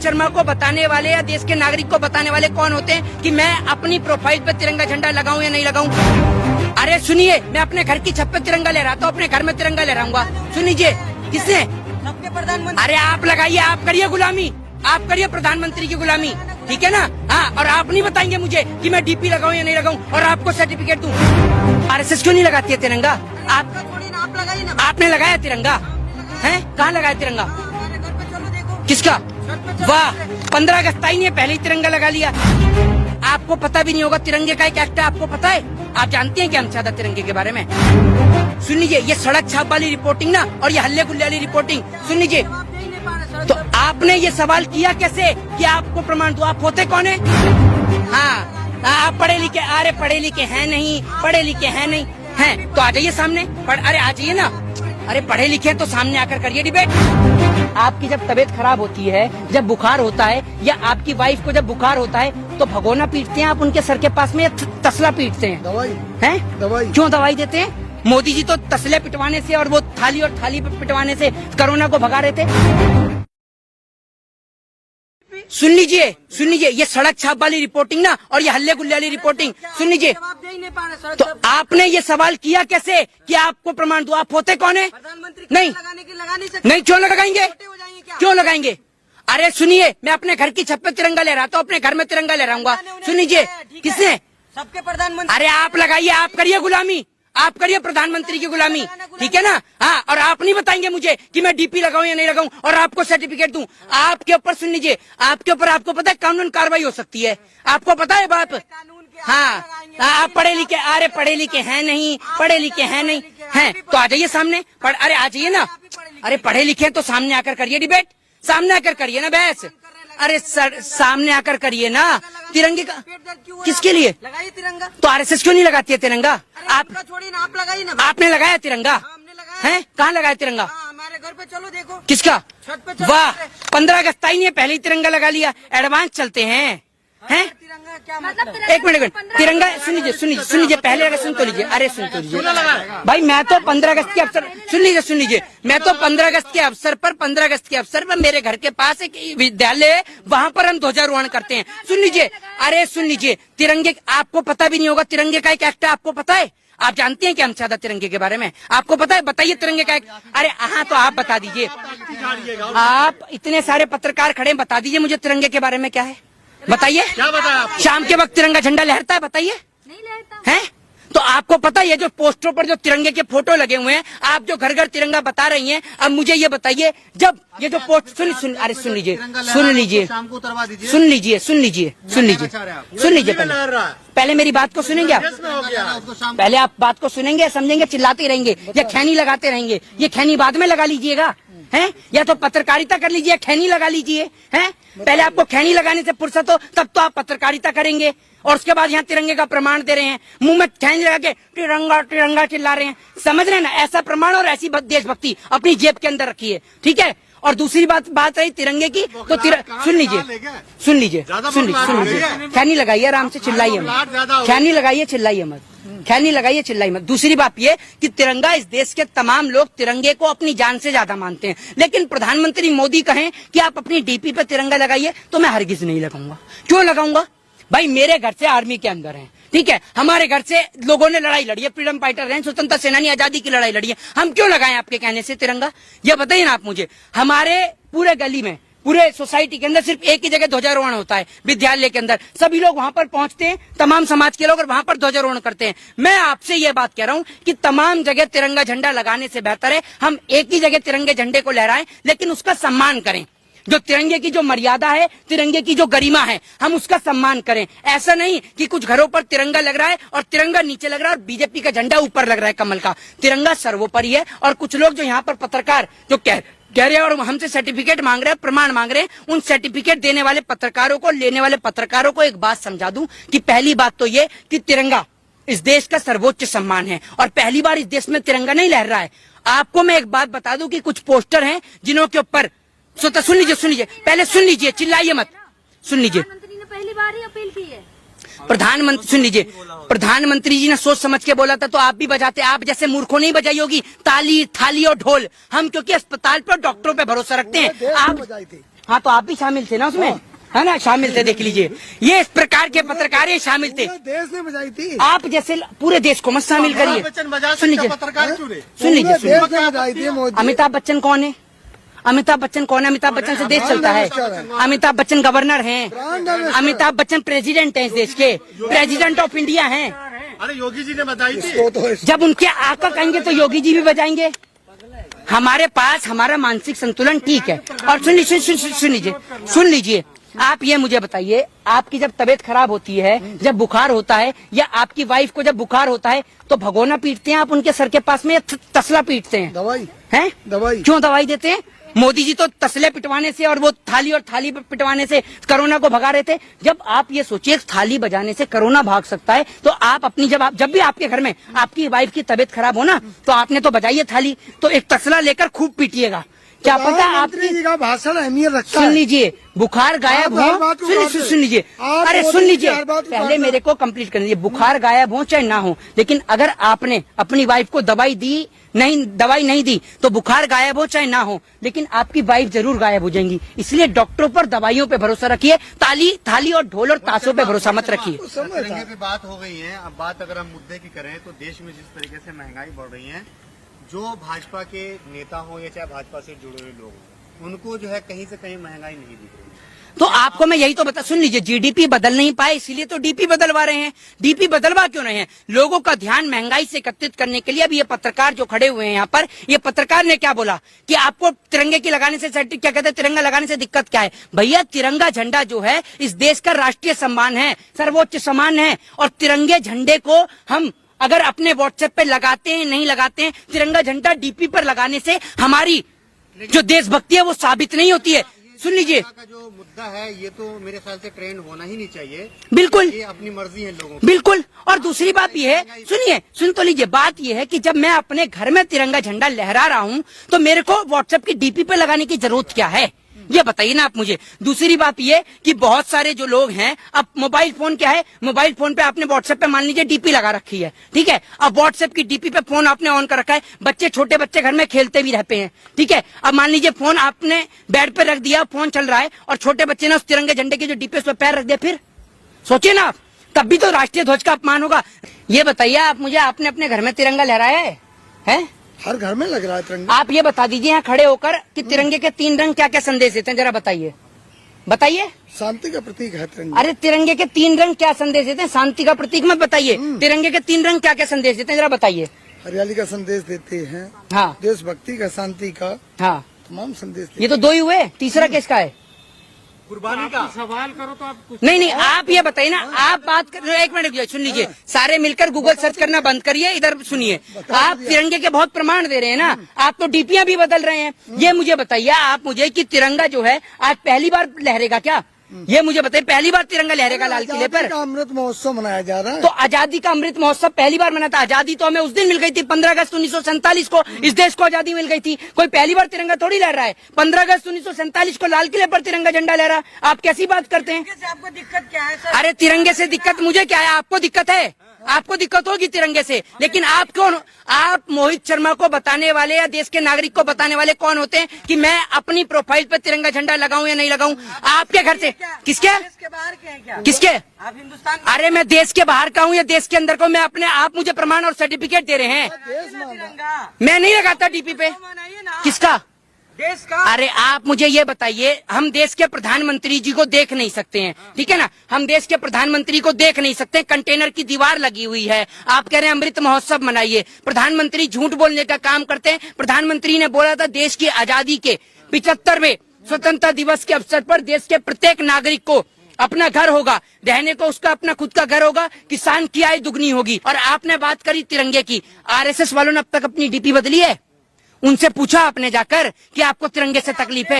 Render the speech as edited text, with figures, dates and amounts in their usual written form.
शर्मा को बताने वाले या देश के नागरिक को बताने वाले कौन होते हैं कि मैं अपनी प्रोफाइल पे तिरंगा झंडा लगाऊं या नहीं लगाऊं? अरे सुनिए, मैं अपने घर की छत पे तिरंगा लहराता हूँ, अपने घर में तिरंगा लहराऊंगा। सुन लीजिए, किसने? सबके प्रधानमंत्री। अरे आप लगाइए, आप करिए गुलामी, आप करिए प्रधानमंत्री की गुलामी, ठीक है ना? हाँ, और आप नहीं बताएंगे मुझे कि मैं डीपी लगाऊं या नहीं लगाऊं और आपको सर्टिफिकेट दूं। आरएसएस क्यों नहीं लगाती है तिरंगा? आप लगाइए ना। आपने लगाया तिरंगा है? कहाँ लगाया तिरंगा? हमारे घर पे चलो देखो। किसका? वाह, 15 अगस्त आई नहीं है, पहले ही तिरंगा लगा लिया। आपको पता भी नहीं होगा तिरंगे का एक एक्ट है, आपको पता है? आप जानते हैं क्या हम ज्यादा तिरंगे के बारे में? सुन लीजिए, ये सड़क छाप वाली रिपोर्टिंग ना और ये हल्ले गुल्ले वाली रिपोर्टिंग, सुन लीजिए। तो आपने ये सवाल किया कैसे कि आपको प्रमाण दो? आप होते कौन है? हाँ, आप पढ़े लिखे, अरे पढ़े लिखे हैं नहीं, पढ़े लिखे हैं नहीं हैं तो आ जाइए सामने। अरे आ जाइए ना, अरे पढ़े लिखे तो सामने आकर करिए डिबेट। आपकी जब तबीयत खराब होती है, जब बुखार होता है, या आपकी वाइफ को जब बुखार होता है तो भगोना पीटते हैं आप उनके सर के पास में, या तसला पीटते हैं? दवाई हैं? दवाई क्यों दवाई देते हैं? मोदी जी तो तसले पिटवाने से और वो थाली और थाली पिटवाने से कोरोना को भगा रहे थे। सुन लीजिए, सुन लीजिए, ये सड़क छाप वाली रिपोर्टिंग ना और ये हल्ले गुल्ले वाली रिपोर्टिंग, सुन लीजिए। तो आपने ये सवाल किया कैसे कि आपको प्रमाण दो? आप होते कौन है? प्रधानमंत्री नहीं लगा नहीं सकते। नहीं, क्यों लगाएंगे? क्यों लगाएंगे? अरे सुनिए, मैं अपने घर की छत पे तिरंगा लहराता हूँ, अपने घर में तिरंगा लहराऊंगा। सुन लीजिए, किसने? सबके प्रधानमंत्री। अरे आप लगाइए, आप करिए गुलामी, आप करिए प्रधानमंत्री की गुलामी, ठीक है ना? हाँ, और आप नहीं बताएंगे मुझे कि मैं डीपी लगाऊं या नहीं लगाऊं और आपको सर्टिफिकेट दूं। आपके ऊपर, सुन लीजिए, आपके ऊपर, आपको पता है कानून कार्रवाई हो सकती है, आपको पता है बाप? हाँ, आप पढ़े लिखे, अरे पढ़े लिखे हैं नहीं, पढ़े लिखे हैं नहीं हैं तो आ जाइए सामने। अरे आ जाइए ना, अरे पढ़े लिखे तो सामने आकर करिए डिबेट, सामने आकर करिए ना बहस। अरे सर, सामने आकर करिए ना। तिरंगे का किसके लिए लगाइए तिरंगा? तो आरएसएस क्यों नहीं लगाती है तिरंगा? आप छोड़िए ना, आप लगाइए ना। आपने लगाया तिरंगा है? कहाँ लगाया तिरंगा? हमारे घर पे चलो देखो। किसका? छत पे। वाह, 15 अगस्त आई नहीं है, पहले ही तिरंगा लगा लिया। एडवांस चलते हैं हैं? तिरंगा क्या मतलब? एक मिनट, तिरंगा सुन लीजिए, सुन लीजिए, सुन लीजिए, पहले अगर सुन तो लीजिए, अरे सुन तो लीजिए भाई। मैं तो 15 अगस्त के अवसर, सुन लीजिए, सुन लीजिए, मैं तो 15 अगस्त के अवसर पर, 15 अगस्त के अवसर पर मेरे घर के पास एक विद्यालय है, वहाँ पर हम ध्वजारोहण करते हैं। सुन लीजिए, अरे सुन लीजिए, तिरंगे, आपको पता भी नहीं होगा तिरंगे का एक एक्ट है, आपको पता है? आप जानते हैं क्या हम ज्यादा तिरंगे के बारे में? आपको पता है? बताइए तिरंगे का एक। अरे हाँ, तो आप बता दीजिए, आप इतने सारे पत्रकार खड़े, बता दीजिए मुझे तिरंगे के बारे में क्या है, बताइए। क्या बताया? शाम के वक्त तिरंगा झंडा लहरता है, बताइए। नहीं लहरता है? तो आपको पता है जो पोस्टरों पर जो तिरंगे के फोटो लगे हुए हैं, आप जो घर घर तिरंगा बता रही हैं, अब मुझे ये बताइए, जब ये जो पोस्ट, सुन अरे सुन लीजिए, सुन लीजिए, शाम को उतरवा दीजिए। सुन लीजिए, सुन लीजिए, सुन लीजिए, सुन लीजिए, पहले मेरी बात को सुनेंगे आप? पहले आप बात को सुनेंगे, समझेंगे, चिल्लाते रहेंगे या खैनी लगाते रहेंगे? ये खैनी बाद में लगा लीजिएगा, हैं? या तो पत्रकारिता कर लीजिए, खैनी लगा लीजिए, हैं? पहले आपको खैनी लगाने से फुर्सत हो तब तो आप पत्रकारिता करेंगे, और उसके बाद यहाँ तिरंगे का प्रमाण दे रहे हैं, मुंह में खैनी लगा के तिरंगा तिरंगा चिल्ला रहे हैं। समझ रहे हैं ना? ऐसा प्रमाण और ऐसी देशभक्ति अपनी जेब के अंदर रखिए, ठीक है? और दूसरी बात रही तिरंगे की, तो सुन लीजिए, सुन लीजिए, सुन लीजिए, खैनी लगाइए, आराम से चिल्लाइए मत, खैनी लगाइए, चिल्लाइए मत, खैनी लगाइए, चिल्लाइए मत। दूसरी बात ये कि तिरंगा, इस देश के तमाम लोग तिरंगे को अपनी जान से ज्यादा मानते हैं, लेकिन प्रधानमंत्री मोदी कहें कि आप अपनी डीपी पे तिरंगा लगाइए तो मैं हरगिज नहीं लगाऊंगा। क्यों लगाऊंगा भाई? मेरे घर से आर्मी के अंदर है, ठीक है? हमारे घर से लोगों ने लड़ाई लड़ी है, फ्रीडम फाइटर रहे, स्वतंत्रता सेनानी, आजादी की लड़ाई लड़ी है। हम क्यों लगाएं आपके कहने से तिरंगा? ये बताइए ना आप मुझे। हमारे पूरे गली में, पूरे सोसाइटी के अंदर सिर्फ एक ही जगह ध्वजारोहण होता है, विद्यालय के अंदर। सभी लोग वहां पर पहुंचते हैं, तमाम समाज के लोग, और वहां पर ध्वजारोहण करते हैं। मैं आपसे ये बात कह रहा हूं कि तमाम जगह तिरंगा झंडा लगाने से बेहतर है हम एक ही जगह तिरंगे झंडे को लहराएं, लेकिन उसका सम्मान करें। जो तिरंगे की जो मर्यादा है, तिरंगे की जो गरिमा है, हम उसका सम्मान करें। ऐसा नहीं कि कुछ घरों पर तिरंगा लग रहा है और तिरंगा नीचे लग रहा है और बीजेपी का झंडा ऊपर लग रहा है कमल का। तिरंगा सर्वोपरि है। और कुछ लोग जो यहाँ पर पत्रकार जो कह रहे हैं और हमसे सर्टिफिकेट मांग रहे हैं, प्रमाण मांग रहे हैं, उन सर्टिफिकेट देने वाले पत्रकारों को, लेने वाले पत्रकारों को एक बात समझा दूं कि पहली बात तो ये कि तिरंगा इस देश का सर्वोच्च सम्मान है और पहली बार इस देश में तिरंगा नहीं लहर रहा है। आपको मैं एक बात बता दूं कि कुछ पोस्टर हैं जिन्हों के ऊपर, सुन लीजिए, सुन लीजिए, पहले सुन लीजिए, चिल्लाइए मत, सुन लीजिए। प्रधानमंत्री ने पहली बार ही अपील की है। प्रधानमंत्री, सुन लीजिए, प्रधानमंत्री जी ने सोच समझ के बोला था तो आप भी बजाते। आप जैसे मूर्खों नहीं बजाई होगी ताली, थाली और ढोल। हम क्योंकि अस्पताल पर, डॉक्टरों पे भरोसा रखते हैं। आप हाँ तो आप भी शामिल थे ना उसमें, है ना, शामिल थे। देख लीजिए, ये इस प्रकार के पत्रकार ये शामिल थे। देश ने बजाई थी। आप जैसे पूरे देश को मत शामिल करिए। सुन लीजिए, पत्रकार सुन लीजिए, देश ने बजाई थी मोदी। अमिताभ बच्चन कौन है? अमिताभ बच्चन कौन है? अमिताभ बच्चन से देश चलता है। अमिताभ बच्चन गवर्नर हैं, अमिताभ बच्चन प्रेसिडेंट हैं इस देश के, प्रेसिडेंट ऑफ इंडिया हैं। अरे योगी जी ने बताई थी। जब उनके आका कहेंगे तो योगी जी भी बजाएंगे। हमारे पास हमारा मानसिक संतुलन ठीक है। और सुन लीजिए, आप ये मुझे बताइए, आपकी जब तबीयत खराब होती है, जब बुखार होता है, या आपकी वाइफ को जब बुखार होता है, तो भगोना पीटते हैं आप उनके सर के पास में, या तसला पीटते हैं? दवाई हैं? दवाई क्यों दवाई देते हैं? मोदी जी तो तसले पिटवाने से और वो थाली पिटवाने से कोरोना को भगा रहे थे। जब आप ये सोचिए थाली बजाने से कोरोना भाग सकता है, तो आप अपनी जब भी आपके घर में आपकी वाइफ की तबीयत खराब हो ना, तो आपने तो बजाइए थाली, तो एक तसला लेकर खूब पीटिएगा। क्या पता आपकी जी का भाषण अहमियत रखता सुन है। लीजिए, बुखार गायब हो, सुन लीजिए, अरे सुन लीजिए, पहले मेरे को कंप्लीट करने दीजिए। बुखार गायब हो चाहे ना हो, लेकिन अगर आपने अपनी वाइफ को दवाई नहीं दी तो बुखार गायब हो चाहे ना हो, लेकिन आपकी वाइफ जरूर गायब हो जाएंगी। इसलिए डॉक्टरों पर, दवाइयों पे भरोसा रखिए, थाली और ढोल और ताशों पे भरोसा मत रखिए। तिरंगे पे बात हो गई है। अब बात अगर हम मुद्दे की करें तो देश में जिस तरीके से महंगाई बढ़ रही है, जो भाजपा के नेता हो या चाहे भाजपा से जुड़े हुए लोग हों, उनको जो है कहीं से कहीं महंगाई नहीं दिख रही। तो आपको मैं यही तो सुन लीजिए, जीडीपी बदल नहीं पाए इसीलिए तो डीपी बदलवा रहे हैं। डीपी बदलवा क्यों रहे हैं? लोगों का ध्यान महंगाई से एकत्रित करने के लिए। अब ये पत्रकार जो खड़े हुए हैं यहाँ पर, ये पत्रकार ने क्या बोला कि आपको तिरंगे की लगाने से क्या कहते हैं, तिरंगा लगाने से दिक्कत क्या है? भैया, तिरंगा झंडा जो है इस देश का राष्ट्रीय सम्मान है, सर्वोच्च सम्मान है। और तिरंगे झंडे को हम अगर अपने व्हाट्सएप पे लगाते हैं, नहीं लगाते हैं, तिरंगा झंडा डीपी पर लगाने से हमारी जो देशभक्ति है वो साबित नहीं होती है। सुन लीजिए, का जो मुद्दा है ये तो मेरे ख्याल से ट्रेंड होना ही नहीं चाहिए। बिल्कुल, ये अपनी मर्जी है लोगों की। बिल्कुल। और दूसरी बात ये है, सुन तो लीजिए, बात ये है कि जब मैं अपने घर में तिरंगा झंडा लहरा रहा हूँ, तो मेरे को व्हाट्सएप की डीपी पे लगाने की जरूरत क्या है? ये बताइए ना आप मुझे। दूसरी बात ये कि बहुत सारे जो लोग हैं, अब मोबाइल फोन क्या है, मोबाइल फोन पे आपने व्हाट्सएप पे मान लीजिए डीपी लगा रखी है, ठीक है। अब व्हाट्सएप की डीपी पे फोन आपने ऑन कर रखा है, बच्चे, छोटे बच्चे घर में खेलते भी रहते हैं, ठीक है। अब मान लीजिए फोन आपने बेड पे रख दिया, फोन चल रहा है, और छोटे बच्चे ने उस तिरंगे झंडे की जो डीपी उस पर पैर रख दिया, फिर सोचिए ना आप, तब भी तो राष्ट्रीय ध्वज का अपमान होगा। ये बताइए आप मुझे, आपने अपने घर में तिरंगा लहराया है? हर घर में लग रहा है तिरंगा। आप ये बता दीजिए यहाँ खड़े होकर कि तिरंगे के 3 रंग क्या क्या संदेश देते हैं, जरा बताइए। शांति का प्रतीक है तिरंगा। अरे तिरंगे के 3 रंग क्या संदेश देते हैं? शांति का प्रतीक मत बताइए, तिरंगे के 3 रंग क्या क्या संदेश देते हैं, जरा बताइए। हरियाली का संदेश देते हैं, हाँ, देशभक्ति का, शांति का, हाँ, तमाम संदेश ये तो 2 ही हुए, तीसरा किसका है? कुर्बानी का सवाल करो तो आप नहीं, आप ये बताइए ना, आप बात कर रहे हो। 1 मिनट सुन लीजिए, सारे मिलकर गूगल सर्च करना बंद करिए, इधर सुनिए। आप तिरंगे के बहुत प्रमाण दे रहे हैं ना, आप तो डीपियां भी बदल रहे हैं। ये मुझे बताइए आप मुझे कि तिरंगा जो है आज पहली बार लहरेगा क्या? ये मुझे बताइए, पहली बार तिरंगा लहरेगा लाल किले पर? अमृत महोत्सव मनाया जा रहा है। तो आजादी का अमृत महोत्सव पहली बार मना था। आजादी तो हमें उस दिन मिल गई थी, 15 अगस्त 1947 को इस देश को आजादी मिल गई थी। कोई पहली बार तिरंगा थोड़ी लहरा रहा है। 15 अगस्त 1947 को लाल किले पर तिरंगा झंडा लहरा। आप कैसी बात करते हैं? आपको दिक्कत क्या है सर? अरे तिरंगे से दिक्कत मुझे क्या है? आपको दिक्कत है, आपको दिक्कत होगी तिरंगे से, लेकिन आप कौन? आप मोहित शर्मा को बताने वाले या देश के नागरिक को बताने वाले कौन होते हैं कि मैं अपनी प्रोफाइल पर तिरंगा झंडा लगाऊं या नहीं लगाऊं? आपके घर से किसके? देश के बाहर के हैं क्या? किसके? आप हिंदुस्तान के अरे मैं देश के बाहर का हूं या देश के अंदर का हूं? मैं अपने, आप मुझे प्रमाण और सर्टिफिकेट दे रहे हैं। तिरंगा मैं नहीं लगाता डीपी पे। मनाइए ना, किसका? देश का। अरे आप मुझे ये बताइए, हम देश के प्रधानमंत्री जी को देख नहीं सकते हैं, ठीक है ना? हम देश के प्रधानमंत्री को देख नहीं सकते, कंटेनर की दीवार लगी हुई है। आप कह रहे हैं अमृत महोत्सव मनाइए। प्रधानमंत्री झूठ बोलने का काम करते हैं। प्रधानमंत्री ने बोला था देश की आजादी के 75वें स्वतंत्रता दिवस के अवसर पर देश के प्रत्येक नागरिक को अपना घर होगा, रहने को उसका अपना खुद का घर होगा, किसान की आय दुगनी होगी। और आपने बात करी तिरंगे की। आरएसएस वालों ने अब तक अपनी डीपी बदली है? उनसे पूछा आपने जाकर कि आपको तिरंगे से तकलीफ है?